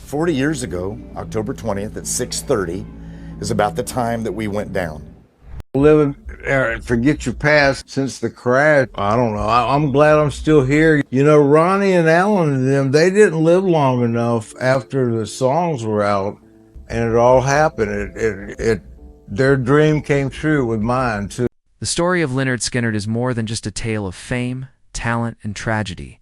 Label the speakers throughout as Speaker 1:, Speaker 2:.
Speaker 1: 40 years ago, October 20th at 6:30 is about the time that we went down.
Speaker 2: Living, forget your past since the crash. I don't know. I'm glad I'm still here. You know, Ronnie and Alan and them, they didn't live long enough after the songs were out and it all happened. Their dream came true with mine too.
Speaker 3: The story of Lynyrd Skynyrd is more than just a tale of fame, talent, and tragedy.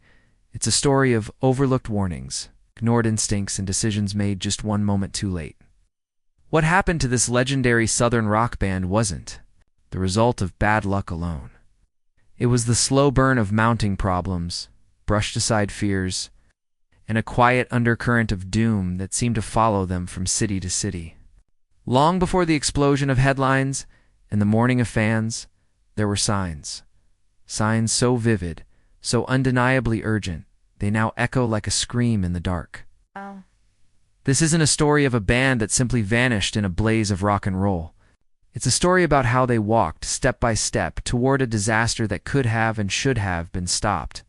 Speaker 3: It's a story of overlooked warnings, ignored instincts, and decisions made just one moment too late. What happened to this legendary Southern rock band wasn't the result of bad luck alone. It was the slow burn of mounting problems, brushed aside fears, and a quiet undercurrent of doom that seemed to follow them from city to city. Long before the explosion of headlines and the mourning of fans, there were signs. Signs so vivid, so undeniably urgent, they now echo like a scream in the dark.
Speaker 4: Wow.
Speaker 3: This isn't a story of a band that simply vanished in a blaze of rock and roll. It's a story about how they walked, step by step, toward a disaster that could have and should have been stopped.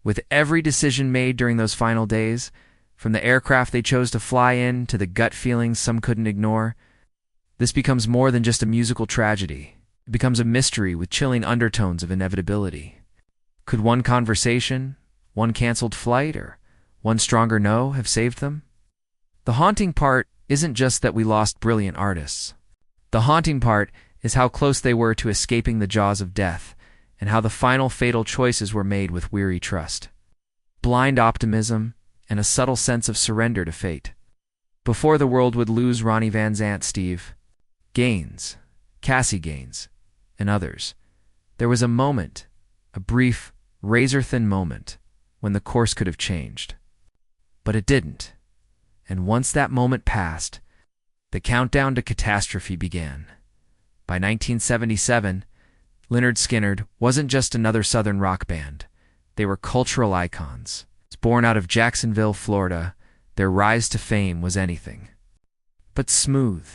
Speaker 3: With every decision made during those final days, from the aircraft they chose to fly in to the gut feelings some couldn't ignore, this becomes more than just a musical tragedy. It becomes a mystery with chilling undertones of inevitability. Could one conversation, one canceled flight, or one stronger no have saved them? The haunting part isn't just that we lost brilliant artists. The haunting part is how close they were to escaping the jaws of death, and how the final fatal choices were made with weary trust, blind optimism, and a subtle sense of surrender to fate. Before the world would lose Ronnie Van Zant, Steve Gaines, Cassie Gaines, and others, there was a moment, a brief, razor-thin moment, when the course could have changed. But it didn't. And once that moment passed, the countdown to catastrophe began. By 1977, Lynyrd Skynyrd wasn't just another Southern rock band. They were cultural icons. Born out of Jacksonville, Florida, their rise to fame was anything but smooth.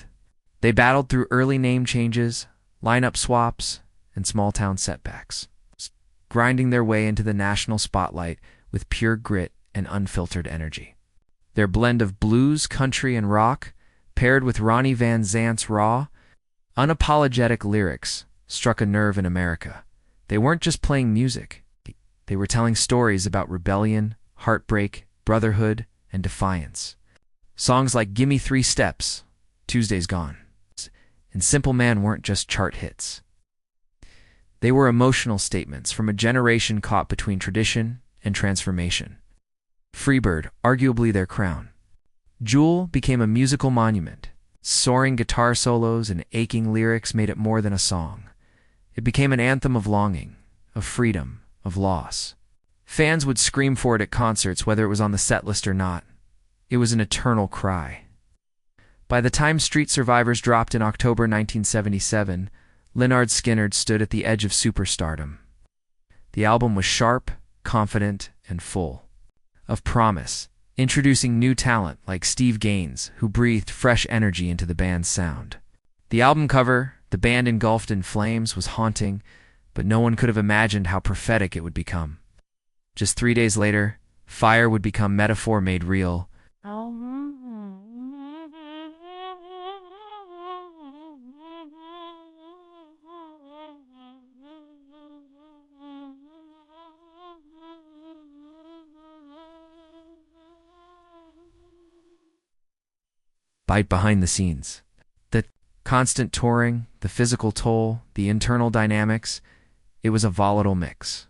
Speaker 3: They battled through early name changes, lineup swaps, and small-town setbacks, grinding their way into the national spotlight with pure grit and unfiltered energy. Their blend of blues, country, and rock, paired with Ronnie Van Zant's raw, unapologetic lyrics, struck a nerve in America. They weren't just playing music. They were telling stories about rebellion, heartbreak, brotherhood, and defiance. Songs like Gimme 3 Steps, Tuesday's Gone, and Simple Man weren't just chart hits. They were emotional statements from a generation caught between tradition and transformation. Freebird, arguably their crown. Jewel became a musical monument. Soaring guitar solos and aching lyrics made it more than a song. It became an anthem of longing, of freedom, of loss. Fans would scream for it at concerts, whether it was on the set list or not. It was an eternal cry. By the time Street Survivors dropped in October 1977, Lynyrd Skynyrd stood at the edge of superstardom. The album was sharp, confident, and full of promise, introducing new talent like Steve Gaines, who breathed fresh energy into the band's sound. The album cover, the band engulfed in flames, was haunting, but no one could have imagined how prophetic it would become. Just 3 days later, fire would become metaphor made real. Bite behind the scenes. The constant touring, the physical toll, the internal dynamics, it was a volatile mix.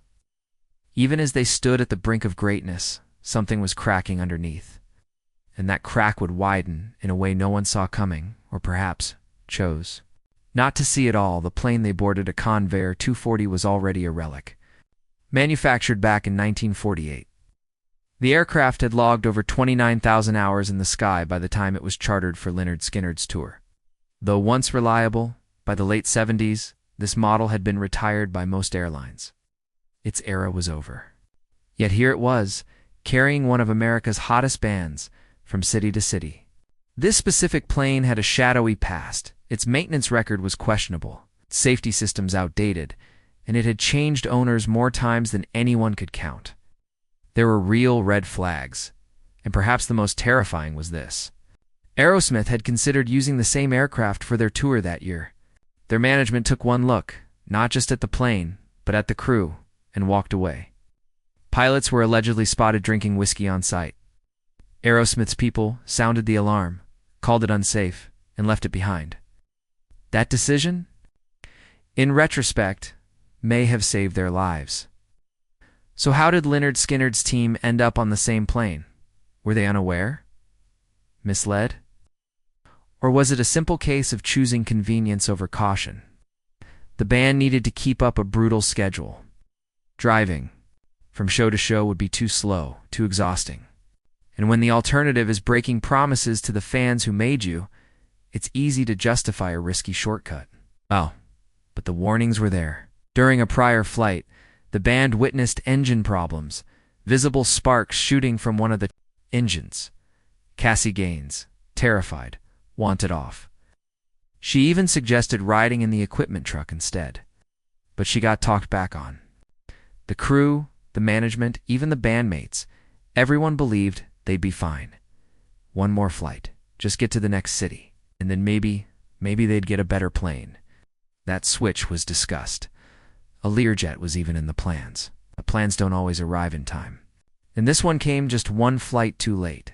Speaker 3: Even as they stood at the brink of greatness, something was cracking underneath. And that crack would widen in a way no one saw coming, or perhaps chose. Not to see it all, the plane they boarded, a Convair 240, was already a relic. Manufactured back in 1948. The aircraft had logged over 29,000 hours in the sky by the time it was chartered for Lynyrd Skynyrd's tour. Though once reliable, by the late 70s, this model had been retired by most airlines. Its era was over. Yet here it was, carrying one of America's hottest bands from city to city. This specific plane had a shadowy past. Its maintenance record was questionable, its safety systems outdated, and it had changed owners more times than anyone could count. There were real red flags. And perhaps the most terrifying was this. Aerosmith had considered using the same aircraft for their tour that year. Their management took one look, not just at the plane, but at the crew, and walked away. Pilots were allegedly spotted drinking whiskey on site. Aerosmith's people sounded the alarm, called it unsafe, and left it behind. That decision, in retrospect, may have saved their lives. So how did Lynyrd Skynyrd's team end up on the same plane? Were they unaware? Misled? Or was it a simple case of choosing convenience over caution? The band needed to keep up a brutal schedule. Driving from show to show would be too slow, too exhausting. And when the alternative is breaking promises to the fans who made you, it's easy to justify a risky shortcut. Oh, but the warnings were there. During a prior flight, the band witnessed engine problems, visible sparks shooting from one of the engines. Cassie Gaines, terrified, wanted off. She even suggested riding in the equipment truck instead. But she got talked back on. The crew, the management, even the bandmates, everyone believed they'd be fine. One more flight, just get to the next city, and then maybe they'd get a better plane. That switch was discussed. A Learjet was even in the plans. The plans don't always arrive in time. And this one came just one flight too late.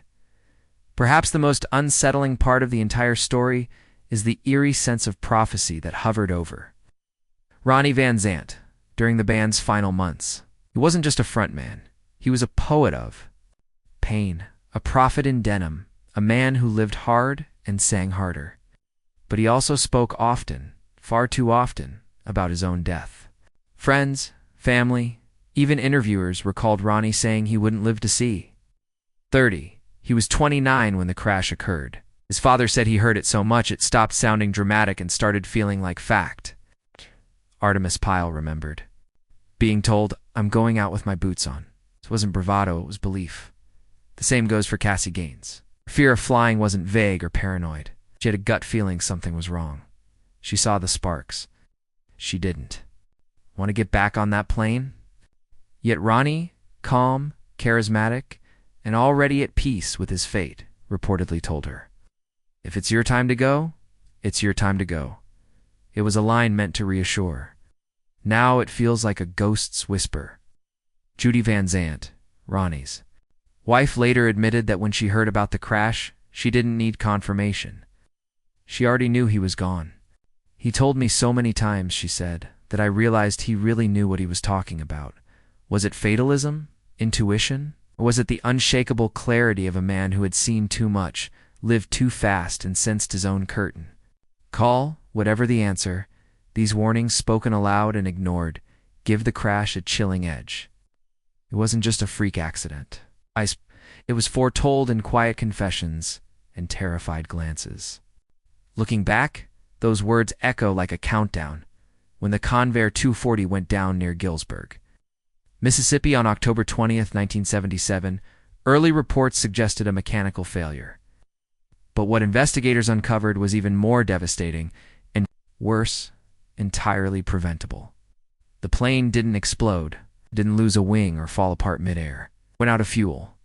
Speaker 3: Perhaps the most unsettling part of the entire story is the eerie sense of prophecy that hovered over Ronnie Van Zant during the band's final months. He wasn't just a frontman. He was a poet of pain, a prophet in denim, a man who lived hard and sang harder. But he also spoke often, far too often, about his own death. Friends, family, even interviewers recalled Ronnie saying he wouldn't live to see 30. He was 29 when the crash occurred. His father said he heard it so much it stopped sounding dramatic and started feeling like fact. Artemis Pyle remembered being told, "I'm going out with my boots on." This wasn't bravado, it was belief. The same goes for Cassie Gaines. Her fear of flying wasn't vague or paranoid. She had a gut feeling something was wrong. She saw the sparks. She didn't want to get back on that plane. Yet Ronnie, calm, charismatic, and already at peace with his fate, reportedly told her, "If it's your time to go, it's your time to go." It was a line meant to reassure. Now it feels like a ghost's whisper. Judy Van Zant, Ronnie's wife, later admitted that when she heard about the crash, she didn't need confirmation. She already knew he was gone. "He told me so many times," she said, "that I realized he really knew what he was talking about." Was it fatalism? Intuition? Or was it the unshakable clarity of a man who had seen too much, lived too fast, and sensed his own curtain? Call, whatever the answer, these warnings spoken aloud and ignored give the crash a chilling edge. It wasn't just a freak accident. It was foretold in quiet confessions and terrified glances. Looking back, those words echo like a countdown when the Convair 240 went down near Gillsburg, Mississippi on October 20th, 1977. Early reports suggested a mechanical failure. But what investigators uncovered was even more devastating and, worse, entirely preventable. The plane didn't explode, didn't lose a wing or fall apart midair. It went out of fuel.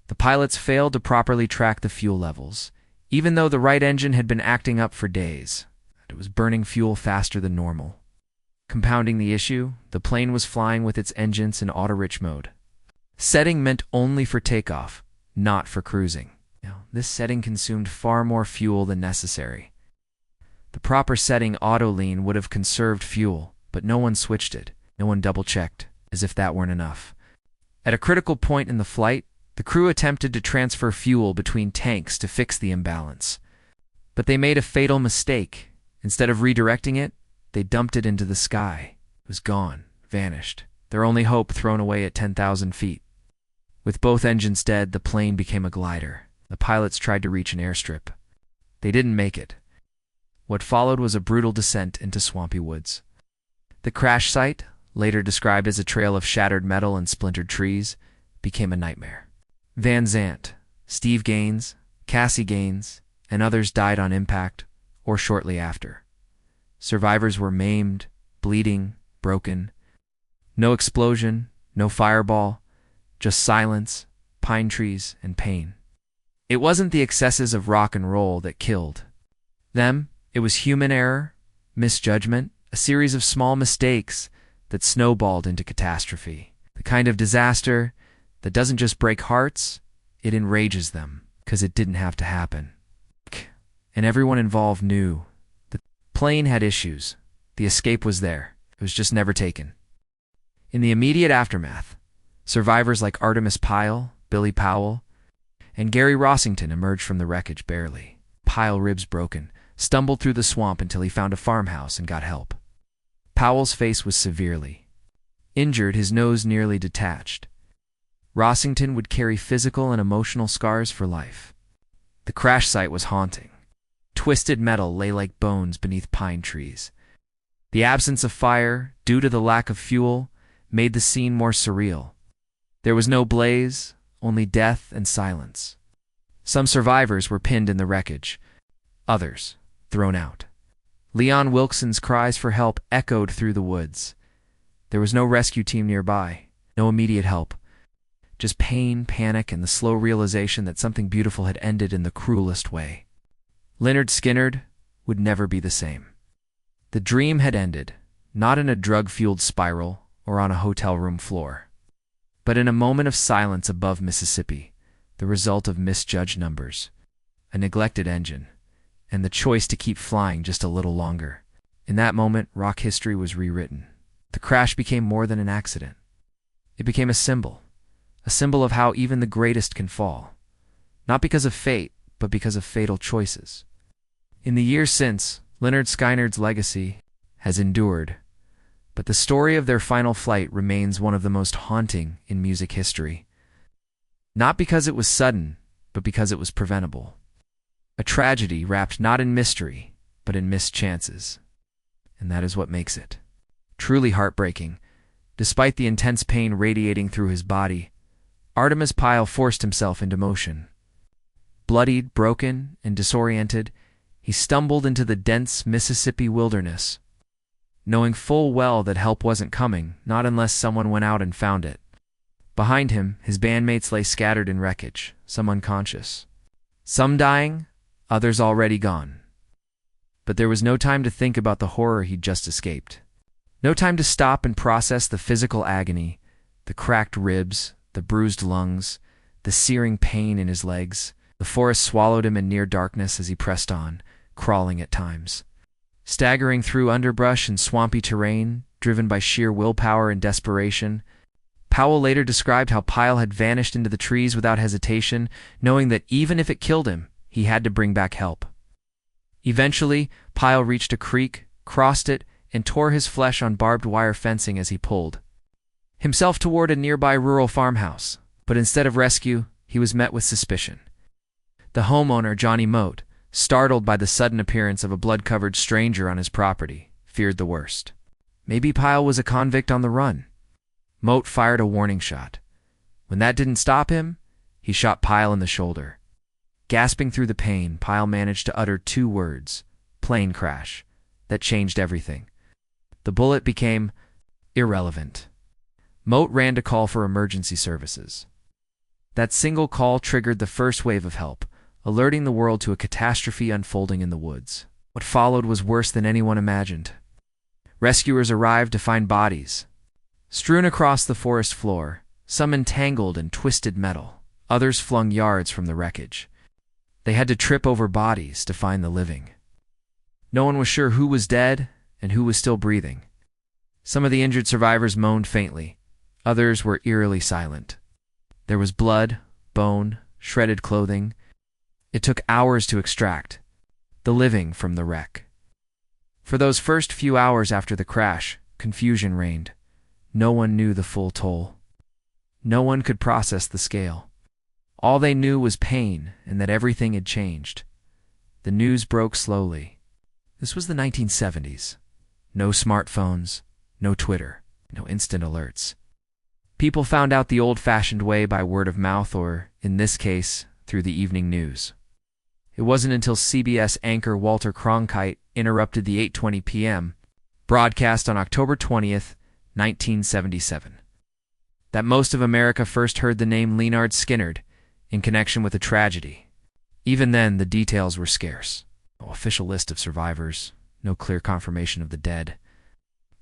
Speaker 3: The pilots failed to properly track the fuel levels, even though the right engine had been acting up for days. It was burning fuel faster than normal. Compounding the issue, the plane was flying with its engines in auto-rich mode. Setting meant only for takeoff, not for cruising. This setting consumed far more fuel than necessary. The proper setting, auto lean, would have conserved fuel, but no one switched it. No one double-checked, as if that weren't enough. At a critical point in the flight, the crew attempted to transfer fuel between tanks to fix the imbalance. But they made a fatal mistake. Instead of redirecting it, they dumped it into the sky. It was gone, vanished, their only hope thrown away at 10,000 feet. With both engines dead, the plane became a glider. The pilots tried to reach an airstrip. They didn't make it. What followed was a brutal descent into swampy woods. The crash site, later described as a trail of shattered metal and splintered trees, became a nightmare. Van Zant, Steve Gaines, Cassie Gaines, and others died on impact or shortly after. Survivors were maimed, bleeding, broken. No explosion, no fireball, just silence, pine trees, and pain. It wasn't the excesses of rock and roll that killed them. It was human error, misjudgment, a series of small mistakes that snowballed into catastrophe. The kind of disaster that doesn't just break hearts, it enrages them, because it didn't have to happen. And everyone involved knew. The plane had issues. The escape was there. It was just never taken. In the immediate aftermath, survivors like Artemis Pyle, Billy Powell, and Gary Rossington emerged from the wreckage barely. Pyle, ribs broken, stumbled through the swamp until he found a farmhouse and got help. Powell's face was severely injured, his nose nearly detached. Rossington would carry physical and emotional scars for life. The crash site was haunting. Twisted metal lay like bones beneath pine trees. The absence of fire, due to the lack of fuel, made the scene more surreal. There was no blaze, only death and silence. Some survivors were pinned in the wreckage, others thrown out. Leon Wilson's cries for help echoed through the woods. There was no rescue team nearby, no immediate help. Just pain, panic, and the slow realization that something beautiful had ended in the cruelest way. Lynyrd Skynyrd would never be the same. The dream had ended, not in a drug-fueled spiral or on a hotel room floor, but in a moment of silence above Mississippi, the result of misjudged numbers, a neglected engine, and the choice to keep flying just a little longer. In that moment, rock history was rewritten. The crash became more than an accident. It became a symbol of how even the greatest can fall, not because of fate, but because of fatal choices. In the years since, Lynyrd Skynyrd's legacy has endured, but the story of their final flight remains one of the most haunting in music history. Not because it was sudden, but because it was preventable. A tragedy wrapped not in mystery, but in missed chances. And that is what makes it truly heartbreaking. Despite the intense pain radiating through his body, Artemis Pyle forced himself into motion. Bloodied, broken, and disoriented, he stumbled into the dense Mississippi wilderness, knowing full well that help wasn't coming, not unless someone went out and found it. Behind him, his bandmates lay scattered in wreckage, some unconscious, some dying, others already gone. But there was no time to think about the horror he'd just escaped. No time to stop and process the physical agony, the cracked ribs, the bruised lungs, the searing pain in his legs. The forest swallowed him in near darkness as he pressed on, crawling at times. Staggering through underbrush and swampy terrain, driven by sheer willpower and desperation, Powell later described how Pyle had vanished into the trees without hesitation, knowing that even if it killed him, he had to bring back help. Eventually, Pyle reached a creek, crossed it, and tore his flesh on barbed wire fencing as he pulled himself toward a nearby rural farmhouse. But instead of rescue, he was met with suspicion. The homeowner, Johnny Moat, startled by the sudden appearance of a blood-covered stranger on his property, feared the worst. Maybe Pyle was a convict on the run. Moat fired a warning shot. When that didn't stop him, he shot Pyle in the shoulder. Gasping through the pain, Pyle managed to utter 2 words, "plane crash," that changed everything. The bullet became irrelevant. Moat ran to call for emergency services. That single call triggered the first wave of help, alerting the world to a catastrophe unfolding in the woods. What followed was worse than anyone imagined. Rescuers arrived to find bodies strewn across the forest floor, some entangled in twisted metal, others flung yards from the wreckage. They had to trip over bodies to find the living. No one was sure who was dead and who was still breathing. Some of the injured survivors moaned faintly. Others were eerily silent. There was blood, bone, shredded clothing. It took hours to extract the living from the wreck. For those first few hours after the crash, confusion reigned. No one knew the full toll. No one could process the scale. All they knew was pain and that everything had changed. The news broke slowly. This was the 1970s. No smartphones, no Twitter, no instant alerts. People found out the old-fashioned way by word of mouth or, in this case, through the evening news. It wasn't until CBS anchor Walter Cronkite interrupted the 8:20 p.m. broadcast on October 20th, 1977, that most of America first heard the name Lynyrd Skynyrd in connection with a tragedy. Even then, the details were scarce. No official list of survivors, no clear confirmation of the dead.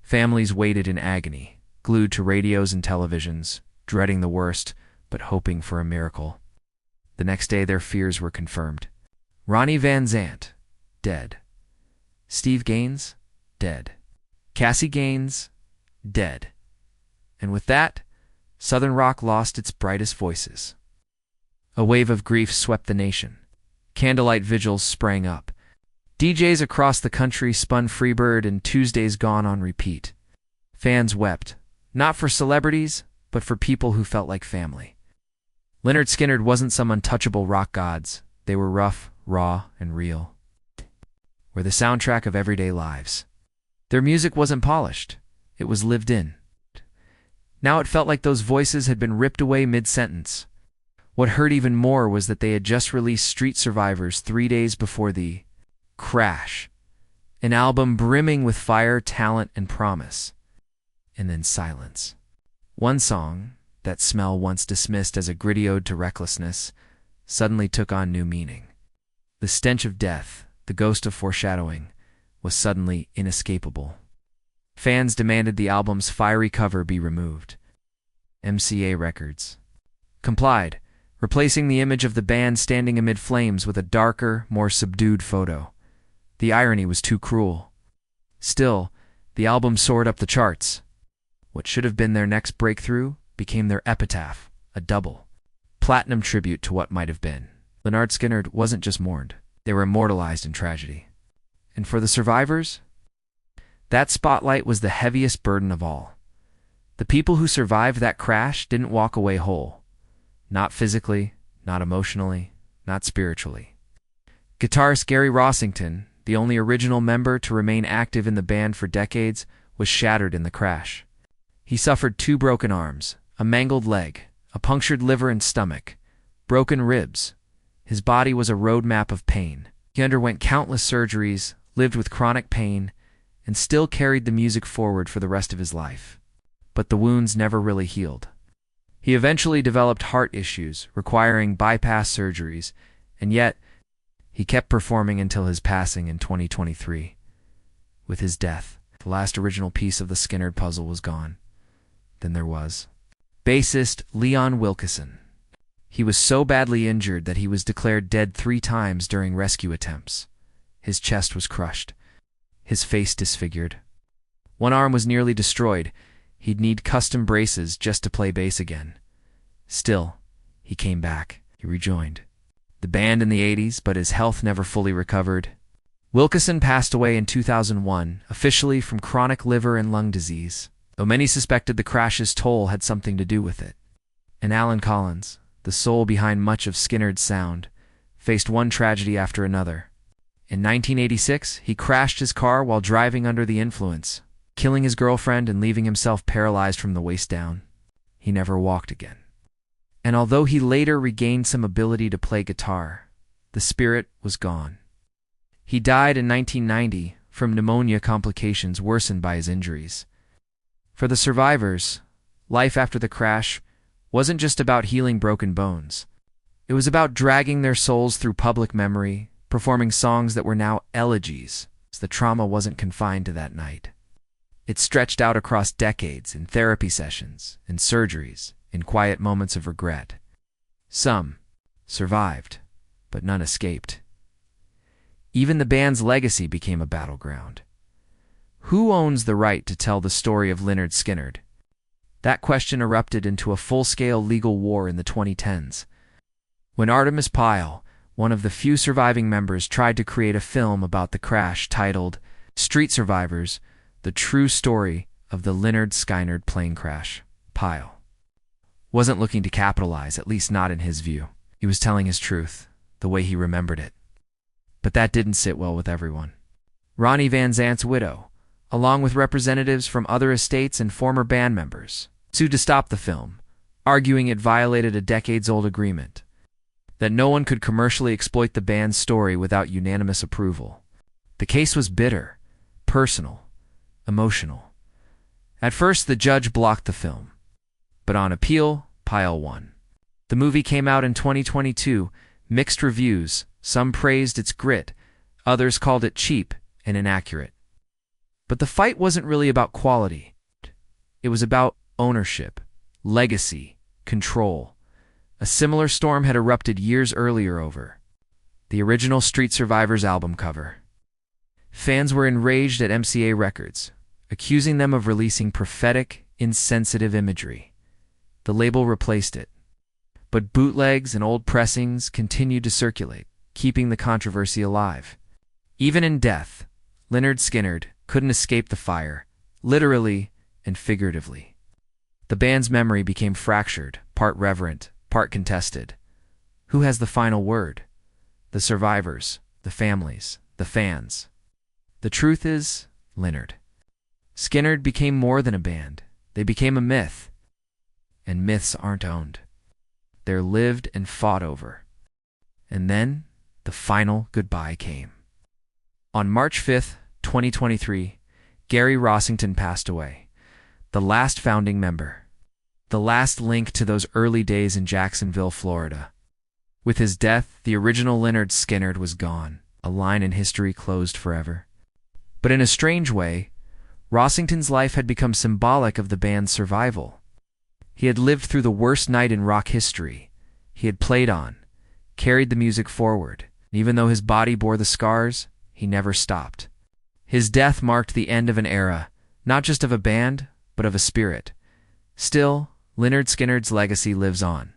Speaker 3: Families waited in agony, glued to radios and televisions, dreading the worst, but hoping for a miracle. The next day, their fears were confirmed. Ronnie Van Zant, dead. Steve Gaines, dead. Cassie Gaines, dead. And with that, Southern rock lost its brightest voices. A wave of grief swept the nation. Candlelight vigils sprang up. DJs across the country spun Freebird and Tuesday's Gone on repeat. Fans wept, not for celebrities, but for people who felt like family. Lynyrd Skynyrd wasn't some untouchable rock gods. They were rough, raw, and real. Were the soundtrack of everyday lives. Their music wasn't polished. It was lived in. Now it felt like those voices had been ripped away mid-sentence. What hurt even more was that they had just released Street Survivors 3 days before the crash, an album brimming with fire, talent, and promise. And then silence. One song, That Smell once dismissed as a gritty ode to recklessness, suddenly took on new meaning. The stench of death, the ghost of foreshadowing, was suddenly inescapable. Fans demanded the album's fiery cover be removed. MCA Records complied, replacing the image of the band standing amid flames with a darker, more subdued photo. The irony was too cruel. Still, the album soared up the charts. What should have been their next breakthrough became their epitaph, a double platinum tribute to what might have been. Lynyrd Skynyrd wasn't just mourned. They were immortalized in tragedy. And for the survivors, that spotlight was the heaviest burden of all. The people who survived that crash didn't walk away whole. Not physically, not emotionally, not spiritually. Guitarist Gary Rossington, the only original member to remain active in the band for decades, was shattered in the crash. He suffered 2 broken arms, a mangled leg, a punctured liver and stomach, broken ribs. His body was a roadmap of pain. He underwent countless surgeries, lived with chronic pain, and still carried the music forward for the rest of his life. But the wounds never really healed. He eventually developed heart issues, requiring bypass surgeries, and yet he kept performing until his passing in 2023. With his death, the last original piece of the Skynyrd puzzle was gone. Then there was bassist Leon Wilkeson. He was so badly injured that he was declared dead 3 times during rescue attempts. His chest was crushed, his face disfigured. One arm was nearly destroyed. He'd need custom braces just to play bass again. Still, he came back. He rejoined the band in the 80s, but his health never fully recovered. Wilkeson passed away in 2001, officially from chronic liver and lung disease, though many suspected the crash's toll had something to do with it. And Alan Collins, the soul behind much of Skynyrd's sound, faced one tragedy after another. In 1986, he crashed his car while driving under the influence, killing his girlfriend and leaving himself paralyzed from the waist down. He never walked again. And although he later regained some ability to play guitar, the spirit was gone. He died in 1990 from pneumonia complications worsened by his injuries. For the survivors, life after the crash wasn't just about healing broken bones. It was about dragging their souls through public memory, performing songs that were now elegies. The trauma wasn't confined to that night. It stretched out across decades in therapy sessions, in surgeries, in quiet moments of regret. Some survived, but none escaped. Even the band's legacy became a battleground. Who owns the right to tell the story of Lynyrd Skynyrd? That question erupted into a full-scale legal war in the 2010s. When Artemis Pyle, one of the few surviving members, tried to create a film about the crash titled Street Survivors, the true story of the Lynyrd Skynyrd plane crash, Pyle wasn't looking to capitalize, at least not in his view. He was telling his truth, the way he remembered it. But that didn't sit well with everyone. Ronnie Van Zant's widow, along with representatives from other estates and former band members, sued to stop the film, arguing it violated a decades-old agreement, that no one could commercially exploit the band's story without unanimous approval. The case was bitter, personal, emotional. At first, the judge blocked the film. but on appeal, pile 1. The movie came out in 2022, mixed reviews. Some praised its grit, others called it cheap and inaccurate. But the fight wasn't really about quality. It was about ownership, legacy, control. A similar storm had erupted years earlier over the original Street Survivors album cover. Fans were enraged at MCA Records, accusing them of releasing prophetic, insensitive imagery. The label replaced it. But bootlegs and old pressings continued to circulate, keeping the controversy alive. Even in death, Lynyrd Skynyrd couldn't escape the fire, literally and figuratively. The band's memory became fractured, part reverent, part contested. Who has the final word? The survivors, the families, the fans. The truth is, Lynyrd Skynyrd became more than a band. They became a myth. And myths aren't owned. They're lived and fought over. And then, the final goodbye came. On March 5th, 2023, Gary Rossington passed away, the last founding member, the last link to those early days in Jacksonville, Florida. With his death, the original Lynyrd Skynyrd was gone, a line in history closed forever. But in a strange way, Rossington's life had become symbolic of the band's survival. He had lived through the worst night in rock history. He had played on, carried the music forward, and even though his body bore the scars, he never stopped. His death marked the end of an era, not just of a band, but of a spirit. Still, Lynyrd Skynyrd's legacy lives on.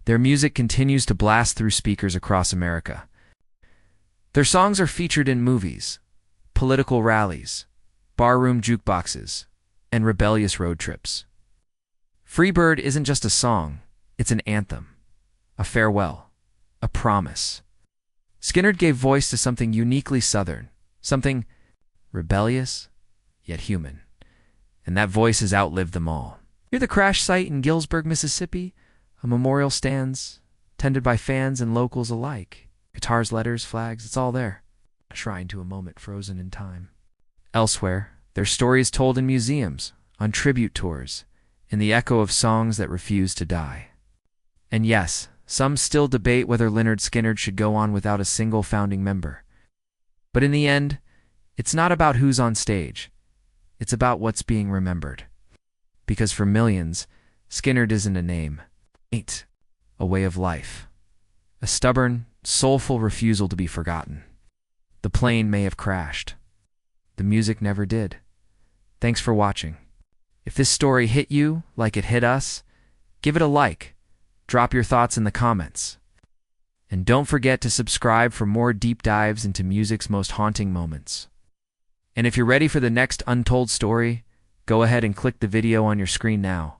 Speaker 3: Their music continues to blast through speakers across America. Their songs are featured in movies, political rallies, barroom jukeboxes, and rebellious road trips. Free Bird isn't just a song, it's an anthem, a farewell, a promise. Skynyrd gave voice to something uniquely Southern, something rebellious, yet human. And that voice has outlived them all. Near the crash site in Gillsburg, Mississippi, a memorial stands, tended by fans and locals alike. Guitars, letters, flags, it's all there. A shrine to a moment frozen in time. Elsewhere, their story is told in museums, on tribute tours, in the echo of songs that refuse to die. And yes, some still debate whether Lynyrd Skynyrd should go on without a single founding member. But in the end, it's not about who's on stage. It's about what's being remembered. Because for millions, Skynyrd isn't a name. It's a way of life. A stubborn, soulful refusal to be forgotten. The plane may have crashed. The music never did. Thanks for watching. If this story hit you like it hit us, give it a like. Drop your thoughts in the comments. And don't forget to subscribe for more deep dives into music's most haunting moments. And if you're ready for the next untold story, go ahead and click the video on your screen now.